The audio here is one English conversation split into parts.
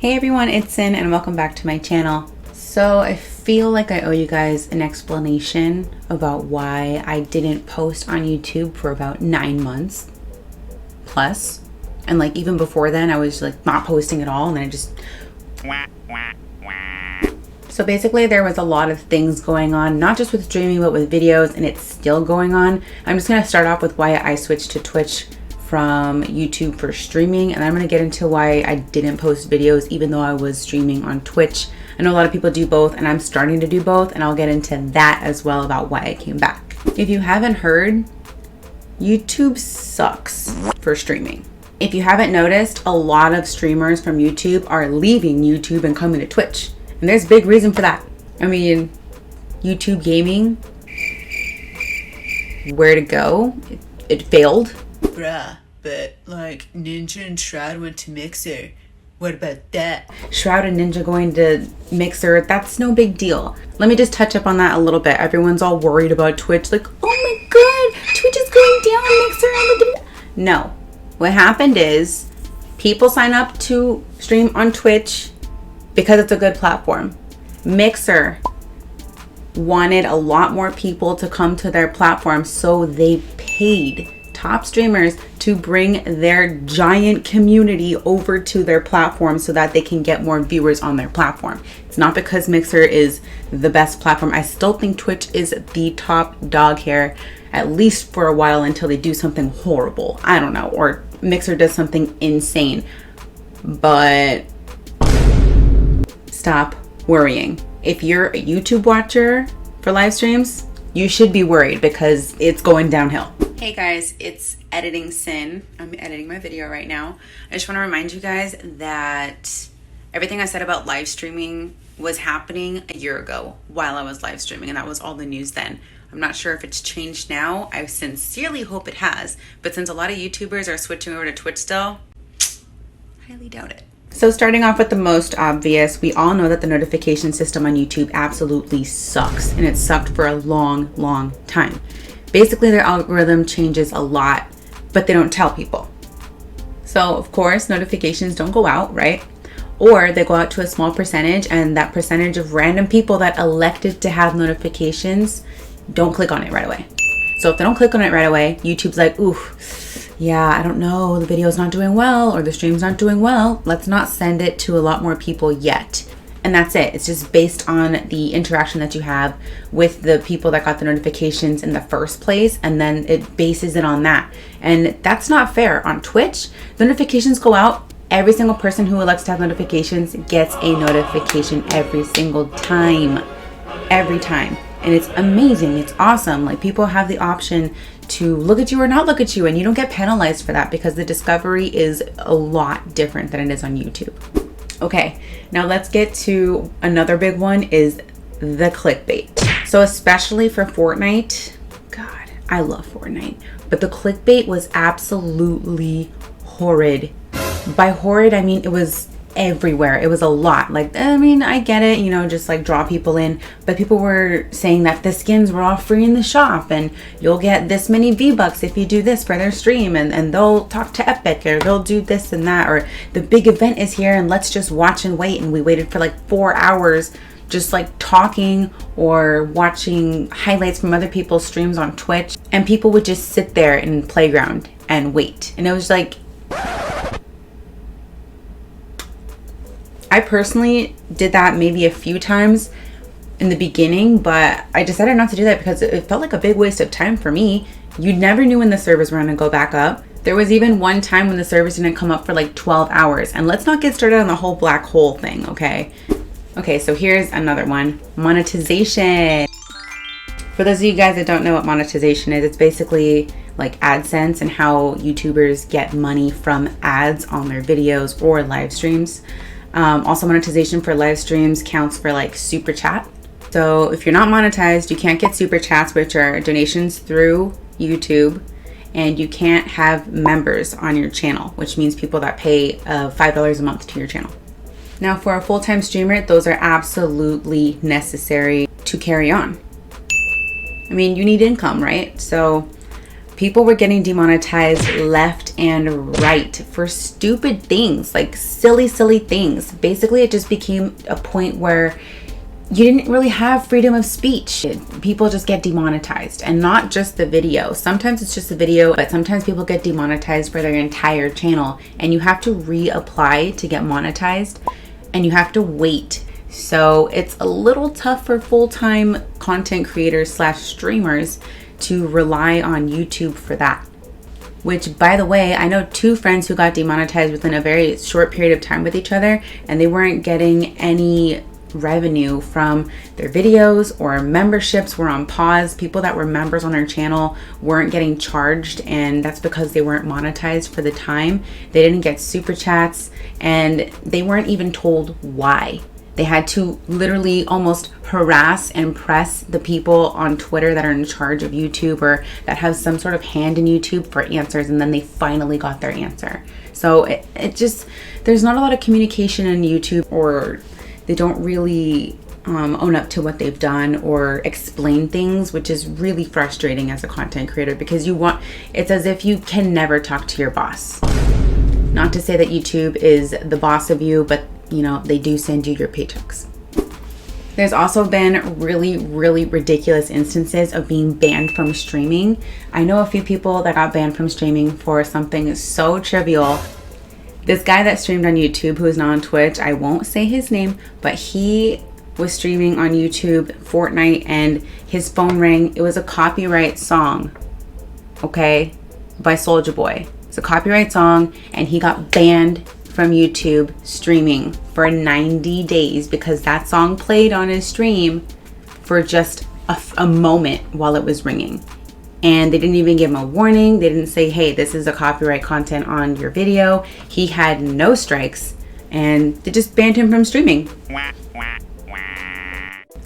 Hey everyone, it's Sin and welcome back to my channel. So I feel like I owe you guys an explanation about why I didn't post on YouTube for about 9 months plus. And like even before then I was like not posting at all, and then I just... So basically there was a lot of things going on, not just with streaming but with videos, and it's still going on. I'm just going to start off with why I switched to Twitch from YouTube for streaming, and I'm going to get into why I didn't post videos even though I was streaming on Twitch. I know a lot of people do both, and I'm starting to do both, and I'll get into that as well about why I came back. If you haven't heard, YouTube sucks for streaming. If you haven't noticed, a lot of streamers from YouTube are leaving YouTube and coming to Twitch, and there's a big reason for that. I mean, YouTube gaming, where to go? It failed. Bruh, but like Ninja and Shroud went to Mixer. What about that? Shroud and Ninja going to Mixer, that's no big deal. Let me just touch up on that a little bit. Everyone's all worried about Twitch, like, oh my god, Twitch is going down, Mixer. No, what happened is people sign up to stream on Twitch because it's a good platform. Mixer wanted a lot more people to come to their platform, so they paid top streamers to bring their giant community over to their platform so that they can get more viewers on their platform. It's not because Mixer is the best platform. I still think Twitch is the top dog here, at least for a while, until they do something horrible. I don't know, or Mixer does something insane. But stop worrying. If you're a YouTube watcher for live streams, you should be worried because it's going downhill. Hey guys, it's Editing Sin. I'm editing my video right now. I just want to remind you guys that everything I said about live streaming was happening a year ago while I was live streaming, and that was all the news then. I'm not sure if it's changed now. I sincerely hope it has, but since a lot of YouTubers are switching over to Twitch still, highly doubt it. So starting off with the most obvious, we all know that the notification system on YouTube absolutely sucks, and it sucked for a long time. Basically, their algorithm changes a lot, but they don't tell people. So of course, notifications don't go out, right? Or they go out to a small percentage, and that percentage of random people that elected to have notifications don't click on it right away. So if they don't click on it right away, YouTube's like, ooh, yeah, I don't know, the video's not doing well or the stream's not doing well. Let's not send it to a lot more people yet. And that's it. It's just based on the interaction that you have with the people that got the notifications in the first place, and then it bases it on that. And that's not fair. On Twitch, the notifications go out. Every single person who elects to have notifications gets a notification every single time. Every time. And it's amazing. It's awesome. Like, people have the option to look at you or not look at you, and you don't get penalized for that because the discovery is a lot different than it is on YouTube. Okay, now let's get to another big one, is the clickbait. So especially for Fortnite, God, I love Fortnite, but the clickbait was absolutely horrid. By horrid, I mean it was everywhere. It was a lot. Like, I mean, I get it, you know, just like draw people in, but people were saying that the skins were all free in the shop, and you'll get this many V-Bucks if you do this for their stream, and they'll talk to Epic, or they'll do this and that, or the big event is here and let's just watch and wait. And we waited for like 4 hours just like talking or watching highlights from other people's streams on Twitch, and people would just sit there in the playground and wait. And it was like, I personally did that maybe a few times in the beginning, but I decided not to do that because it felt like a big waste of time for me. You never knew when the servers were going to go back up. There was even one time when the servers didn't come up for like 12 hours. And let's not get started on the whole black hole thing, okay? Okay, so here's another one. Monetization. For those of you guys that don't know what monetization is, it's basically like AdSense and how YouTubers get money from ads on their videos or live streams. Also, monetization for live streams counts for like super chat. So if you're not monetized, you can't get super chats, which are donations through YouTube, and you can't have members on your channel, which means people that pay $5 a month to your channel. Now, for a full-time streamer, those are absolutely necessary to carry on. I mean, you need income, right? So People were getting demonetized left and right for stupid things, like silly things. Basically, it just became a point where you didn't really have freedom of speech. People just get demonetized, and not just the video. Sometimes it's just the video, but sometimes people get demonetized for their entire channel, and you have to reapply to get monetized, and you have to wait. So it's a little tough for full-time content creators / streamers to rely on YouTube for that. Which, by the way, I know 2 friends who got demonetized within a very short period of time with each other, and they weren't getting any revenue from their videos, or memberships were on pause. People that were members on their channel weren't getting charged, and that's because they weren't monetized for the time. They didn't get super chats, and they weren't even told why. They had to literally almost harass and press the people on Twitter that are in charge of YouTube, or that have some sort of hand in YouTube, for answers, and then they finally got their answer. So it just, there's not a lot of communication in YouTube, or they don't really own up to what they've done or explain things, which is really frustrating as a content creator, because it's as if you can never talk to your boss. Not to say that YouTube is the boss of you, but you know, they do send you your paychecks. There's also been really ridiculous instances of being banned from streaming. I know a few people that got banned from streaming for something so trivial. This guy that streamed on YouTube, who is now on Twitch, I won't say his name, but he was streaming on YouTube Fortnite, and his phone rang. It was a copyright song, okay, by Soulja Boy. It's a copyright song, and he got banned from YouTube streaming for 90 days because that song played on his stream for just a moment while it was ringing. And they didn't even give him a warning. They didn't say, hey, this is a copyright content on your video. He had no strikes, and they just banned him from streaming.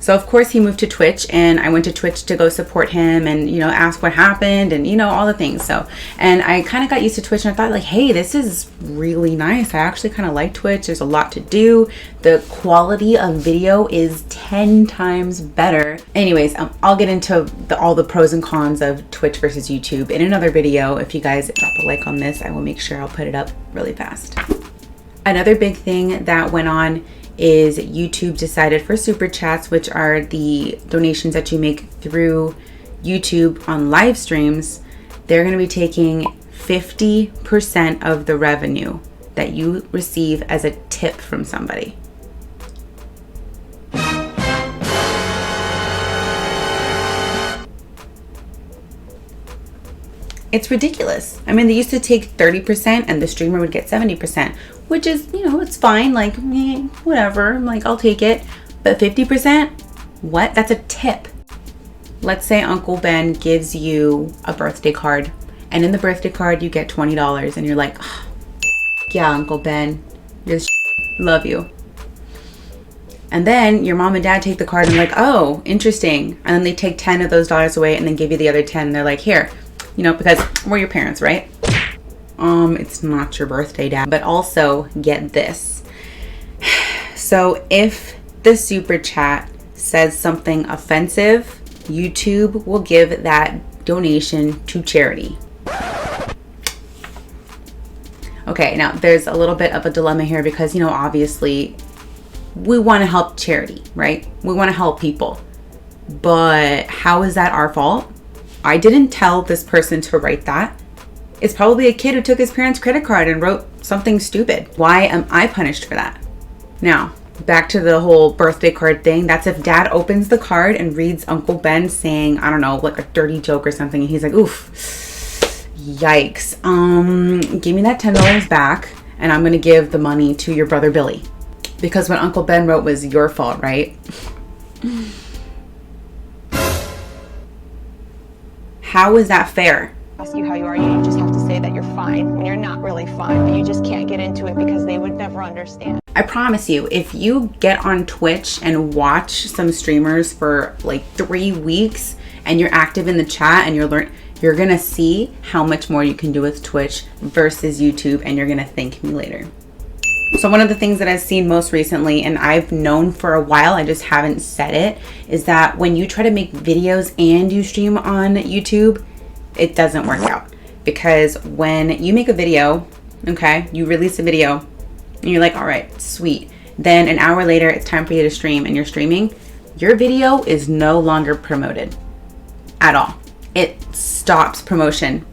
So of course he moved to Twitch, and I went to Twitch to go support him and, you know, ask what happened and, you know, all the things. So, and I kind of got used to Twitch, and I thought like, hey, this is really nice. I actually kind of like Twitch. There's a lot to do. The quality of video is 10 times better. Anyways, I'll get into all the pros and cons of Twitch versus YouTube in another video. If you guys drop a like on this, I will make sure I'll put it up really fast. Another big thing that went on is YouTube decided for super chats, which are the donations that you make through YouTube on live streams, they're going to be taking 50% of the revenue that you receive as a tip from somebody. It's ridiculous. I mean, they used to take 30% and the streamer would get 70%, which is, you know, it's fine. Like, whatever, like, I'll take it. But 50%? What? That's a tip. Let's say Uncle Ben gives you a birthday card, and in the birthday card you get $20, and you're like, oh, yeah, Uncle Ben, you're the love you. And then your mom and dad take the card and like, oh, interesting. And then they take 10 of those dollars away and then give you the other 10. And they're like, here, you know, because we're your parents, right? It's not your birthday, Dad. But also, get this. So if the super chat says something offensive, YouTube will give that donation to charity. Okay, now there's a little bit of a dilemma here because, you know, obviously we want to help charity, right? We want to help people. But how is that our fault? I didn't tell this person to write that. It's probably a kid who took his parents' credit card and wrote something stupid. Why am I punished for that? Now, back to the whole birthday card thing. That's if Dad opens the card and reads Uncle Ben saying, I don't know, like a dirty joke or something. And he's like, oof, yikes. Give me that $10 back and I'm going to give the money to your brother Billy. Because what Uncle Ben wrote was your fault, right? How is that fair? Ask you how you are, you just have to say that you're fine when you're not really fine, but you just can't get into it because they would never understand. I promise you, if you get on Twitch and watch some streamers for like 3 weeks and you're active in the chat and you're gonna see how much more you can do with Twitch versus YouTube, and you're gonna thank me later. So one of the things that I've seen most recently, and I've known for a while, I just haven't said it, is that when you try to make videos and you stream on YouTube, it doesn't work out. Because when you make a video, okay, you release a video and you're like, all right, sweet. Then an hour later, it's time for you to stream and you're streaming. Your video is no longer promoted at all. It stops promotion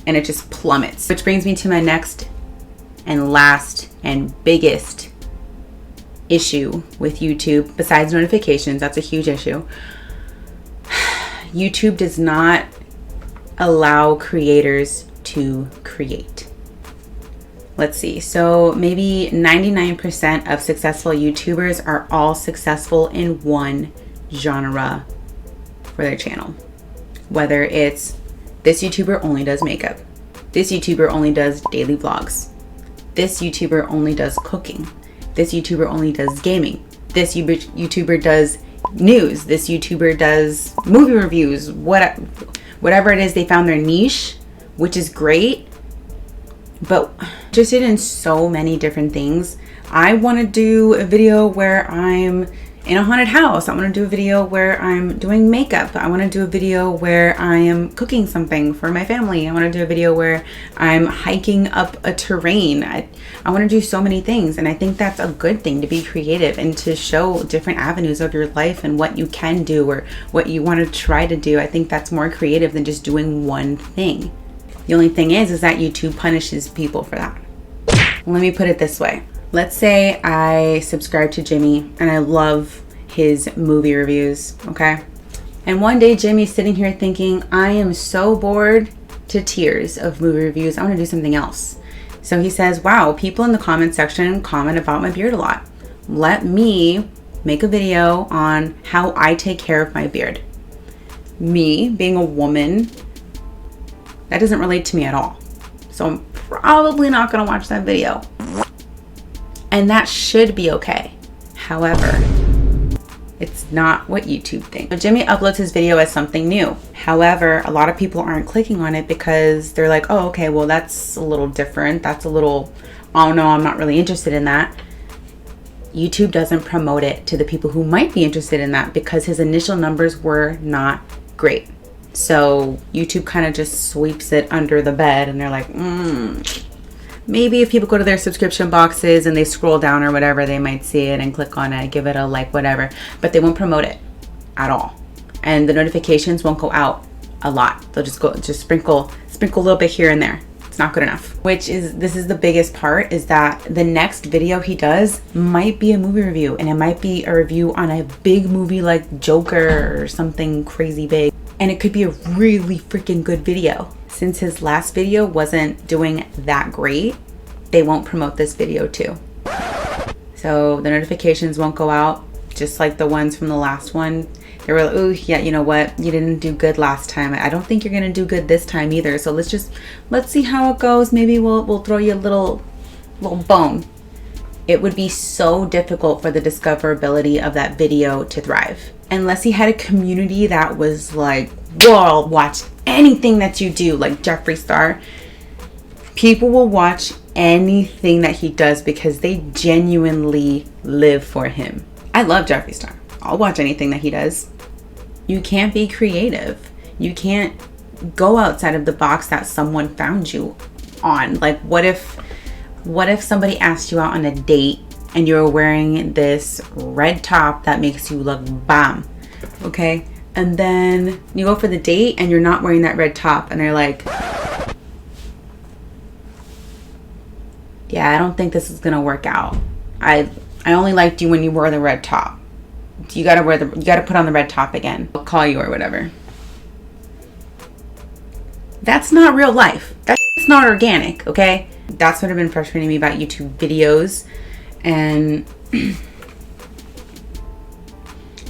and it just plummets. Which brings me to my next and last and biggest issue with YouTube, besides notifications. That's a huge issue. YouTube does not allow creators to create. Let's see. So maybe 99% of successful YouTubers are all successful in one genre for their channel. Whether it's this YouTuber only does makeup, this YouTuber only does daily vlogs, this YouTuber only does cooking, this YouTuber only does gaming, this YouTuber does news, this YouTuber does movie reviews, whatever it is, they found their niche, which is great. But interested in so many different things. I want to do a video where I'm in a haunted house. I want to do a video where I'm doing makeup. I want to do a video where I am cooking something for my family. I want to do a video where I'm hiking up a terrain. I want to do so many things, and I think that's a good thing, to be creative and to show different avenues of your life and what you can do or what you want to try to do. I think that's more creative than just doing one thing. The only thing is that YouTube punishes people for that. Let me put it this way. Let's say I subscribe to Jimmy and I love his movie reviews, okay? And one day Jimmy's sitting here thinking, I am so bored to tears of movie reviews. I want to do something else. So he says, wow, people in the comment section comment about my beard a lot. Let me make a video on how I take care of my beard. Me, being a woman, that doesn't relate to me at all. So I'm probably not gonna watch that video. And that should be okay. However, it's not what YouTube thinks. So Jimmy uploads his video as something new. However, a lot of people aren't clicking on it because they're like, oh, okay, well, that's a little different. That's a little, oh no, I'm not really interested in that. YouTube doesn't promote it to the people who might be interested in that because his initial numbers were not great. So YouTube kind of just sweeps it under the bed and they're like, maybe if people go to their subscription boxes and they scroll down or whatever, they might see it and click on it, give it a like, whatever, but they won't promote it at all. And the notifications won't go out a lot. They'll just sprinkle a little bit here and there. It's not good enough. This is the biggest part, is that the next video he does might be a movie review, and it might be a review on a big movie like Joker or something crazy big. And it could be a really freaking good video. Since his last video wasn't doing that great, they won't promote this video too. So the notifications won't go out, just like the ones from the last one. They were like, oh yeah, you know what? You didn't do good last time. I don't think you're gonna do good this time either. So let's see how it goes. Maybe we'll throw you a little bone. It would be so difficult for the discoverability of that video to thrive. Unless he had a community that was like, whoa, I'll watch anything that you do, like Jeffree Star. People will watch anything that he does because they genuinely live for him. I love Jeffree Star. I'll watch anything that he does. You can't be creative. You can't go outside of the box that someone found you on. Like, what if somebody asked you out on a date and you're wearing this red top that makes you look bomb, okay? And then you go for the date and you're not wearing that red top and they're like, yeah, I don't think this is gonna work out. I only liked you when you wore the red top. You gotta put on the red top again. I'll call you or whatever. That's not real life. That's not organic, okay? That's what have been frustrating me about YouTube videos. And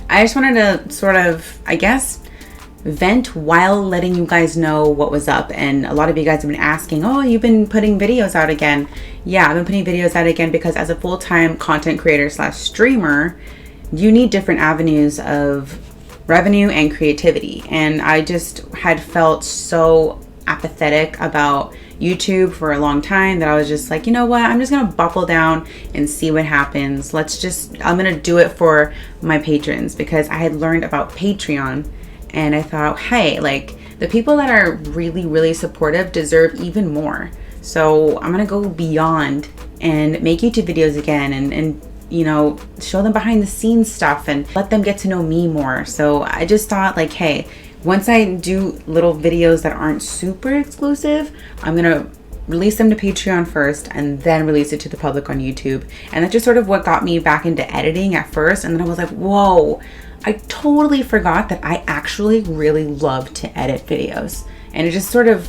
I just wanted to sort of, I guess, vent while letting you guys know what was up. And a lot of you guys have been asking, oh, you've been putting videos out again. Yeah, I've been putting videos out again because as a full-time content creator / streamer, you need different avenues of revenue and creativity. And I just had felt so apathetic about YouTube for a long time that I was just like, you know what, I'm just gonna buckle down and see what happens. I'm gonna do it for my patrons, because I had learned about Patreon and I thought, hey, like, the people that are really, really supportive deserve even more. So I'm gonna go beyond and make YouTube videos again and you know, show them behind the scenes stuff and let them get to know me more. So I just thought like, hey, once I do little videos that aren't super exclusive, I'm gonna release them to Patreon first and then release it to the public on YouTube. And that's just sort of what got me back into editing at first. And then I was like, whoa, I totally forgot that I actually really love to edit videos. And it just sort of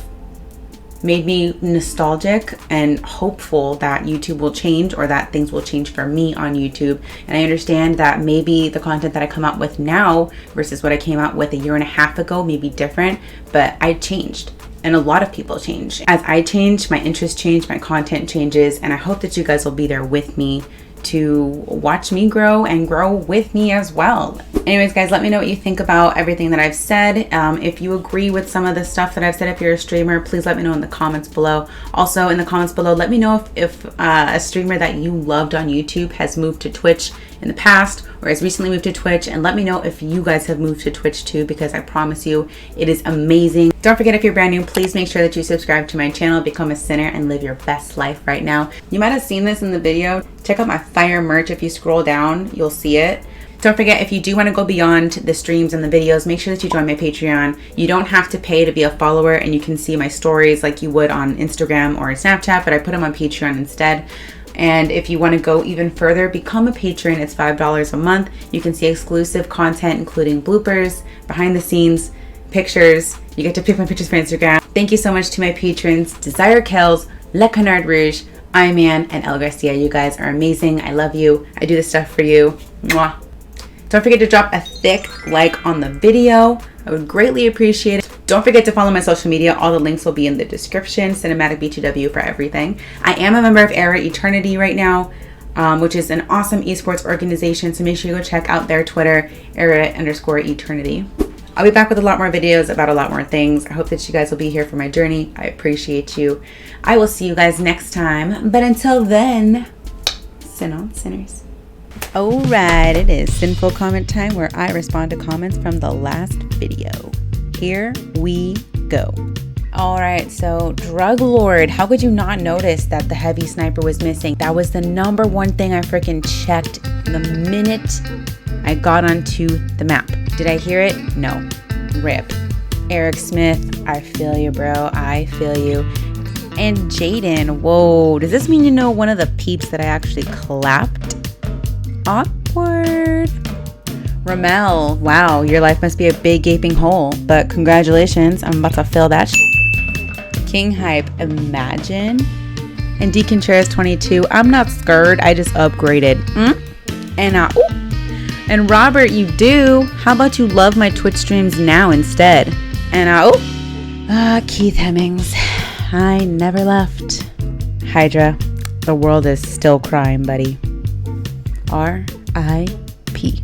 made me nostalgic and hopeful that YouTube will change, or that things will change for me on YouTube. And I understand that maybe the content that I come out with now versus what I came out with a year and a half ago may be different, but I changed. And a lot of people change. As I change, my interests change, my content changes, and I hope that you guys will be there with me to watch me grow and grow with me as well. Anyways, guys, let me know what you think about everything that I've said. If you agree with some of the stuff that I've said, if you're a streamer, please let me know in the comments below. Also, in the comments below, let me know if a streamer that you loved on YouTube has moved to Twitch in the past or has recently moved to Twitch, and let me know if you guys have moved to Twitch too, because I promise you it is amazing. Don't forget, if you're brand new, please make sure that you subscribe to my channel, become a sinner, and live your best life right now. You might have seen this in the video. Check out my fire merch. If you scroll down, you'll see it. Don't forget, if you do want to go beyond the streams and the videos, make sure that you join my Patreon. You don't have to pay to be a follower, and you can see my stories like you would on Instagram or Snapchat, but I put them on Patreon instead. And if you want to go even further, become a patron. It's $5 a month. You can see exclusive content, including bloopers, behind the scenes, pictures. You get to pick my pictures for Instagram. Thank you so much to my patrons, Desire Kells, Le Canard Rouge, Iman, and El Garcia. You guys are amazing. I love you. I do this stuff for you. Mwah. Don't forget to drop a thick like on the video. I would greatly appreciate it. Don't forget to follow my social media. All the links will be in the description. Cinematic B2W for everything. I am a member of Era Eternity right now, which is an awesome esports organization. So make sure you go check out their Twitter, Era_Eternity. I'll be back with a lot more videos about a lot more things. I hope that you guys will be here for my journey. I appreciate you. I will see you guys next time. But until then, sin on, sinners. Alright, it is Sinful Comment time, where I respond to comments from the last video. Here we go. Alright, so Drug Lord, how could you not notice that the heavy sniper was missing? That was the #1 thing I freaking checked the minute I got onto the map. Did I hear it? No. RIP. Eric Smith, I feel you, bro. I feel you. And Jaden, whoa. Does this mean you know one of the peeps that I actually clapped? Awkward. Ramel, wow, your life must be a big gaping hole, but congratulations, I'm about to fill that King Hype, imagine. And Deacon Chairs 22, I'm not scared, I just upgraded. And Robert, you do. How about you love my Twitch streams now instead? And Keith Hemmings, I never left. Hydra, the world is still crying, buddy. R.I.P.